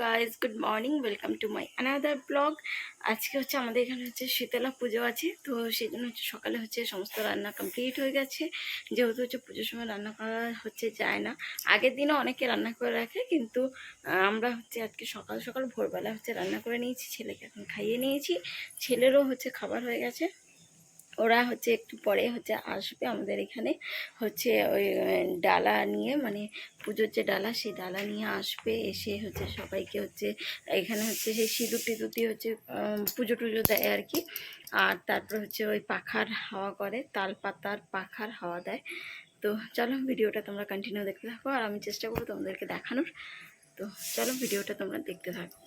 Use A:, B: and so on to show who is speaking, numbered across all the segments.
A: Guys good morning, welcome to my another blog. আজকে হচ্ছে আমাদের এখানে হচ্ছে শীতলা পুজো আছে, তো সেই জন্য হচ্ছে সকালে হচ্ছে সমস্ত রান্না কমপ্লিট হয়ে গেছে। যেহেতু হচ্ছে পুজোর সময় রান্না করা হচ্ছে যায় না, আগের দিনও অনেকে রান্না করে রাখে, কিন্তু আমরা হচ্ছে আজকে সকাল সকাল ভোরবেলা হচ্ছে রান্না করে নিয়েছি, ছেলেকে এখন খাইয়ে নিয়েছি, ছেলেরও হচ্ছে খাবার হয়ে গেছে। ওরা হচ্ছে একটু পরে হচ্ছে আসবে আমাদের এখানে, হচ্ছে ওই ডালা নিয়ে, মানে পুজোর যে ডালা সেই ডালা নিয়ে আসবে, এসে হচ্ছে সবাইকে হচ্ছে এখানে হচ্ছে সেই সিঁদুর টিঁদুর দিয়ে হচ্ছে পুজো টুজো দেয় আর কি। আর তারপর হচ্ছে ওই পাখার হাওয়া করে, তাল পাতার পাখার হাওয়া দেয়। তো চলো ভিডিওটা তোমরা কন্টিনিউ দেখতে থাকো, আর আমি চেষ্টা করবো তোমাদেরকে দেখানোর। তো চলো ভিডিওটা তোমরা দেখতে থাকো।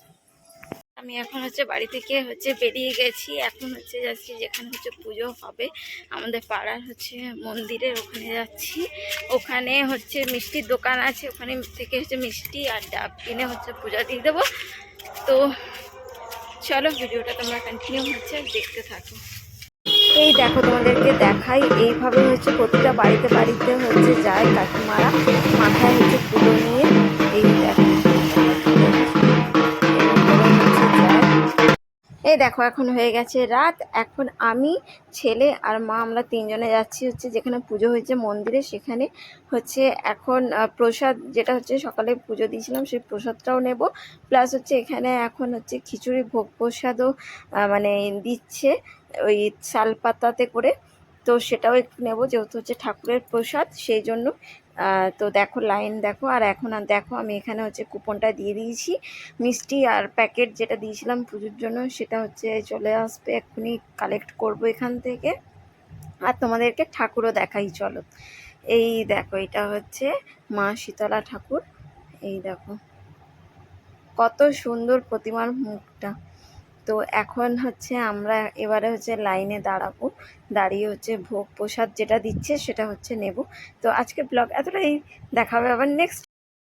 A: আমি এখন হচ্ছে বাড়ি থেকে হচ্ছে বেরিয়ে গেছি, এখন হচ্ছে যাচ্ছি যেখানে হচ্ছে পুজো হবে আমাদের পাড়ার হচ্ছে মন্দিরের ওখানে যাচ্ছি। ওখানে হচ্ছে মিষ্টির দোকান আছে, ওখানে থেকে হচ্ছে মিষ্টি আর ডাব কিনে হচ্ছে পূজা দিয়ে দেবো। তো চলো ভিডিওটা তোমরা কন্টিনিউ হচ্ছে দেখতে থাকো। এই দেখো তোমাদেরকে দেখাই, এইভাবে হচ্ছে প্রতিটা বাড়িতে বাড়িতে হচ্ছে যায় কাকিমারা, মাথায় হচ্ছে পুজো নিয়ে। এই দেখো, এই দেখো এখন হয়ে গেছে রাত, এখন আমি, ছেলে আর মা আমরা তিনজনে যাচ্ছি হচ্ছে যেখানে পুজো হয়েছে মন্দিরে, সেখানে হচ্ছে এখন প্রসাদ, যেটা হচ্ছে সকালে পুজো দিয়েছিলাম সেই প্রসাদটাও নেব, প্লাস হচ্ছে এখানে এখন হচ্ছে খিচুড়ি ভোগ প্রসাদও মানে দিচ্ছে ওই শালপাতাতে করে, তো সেটাও একটু নেব যেহেতু হচ্ছে ঠাকুরের প্রসাদ সেই জন্য। তো দেখো লাইন দেখো, আর এখন আর দেখো আমি এখানে হচ্ছে কুপনটা দিয়ে দিয়েছি, মিষ্টি আর প্যাকেট যেটা দিয়েছিলাম পুজোর জন্য সেটা হচ্ছে চলে আসবে, এক্ষুনি কালেক্ট করব এখান থেকে। আর তোমাদেরকে ঠাকুরও দেখাই চলো। এই দেখো এটা হচ্ছে মা শীতলা ঠাকুর, এই দেখো কত সুন্দর প্রতিমার মুখটা। তো এখন হচ্ছে আমরা এবারে হচ্ছে লাইনে দাঁড়াবো, দাঁড়িয়ে হচ্ছে ভোগ প্রসাদ যেটা দিচ্ছে সেটা হচ্ছে নেব। তো আজকের ব্লগ এতটাই, দেখা হবে আবার নেক্সট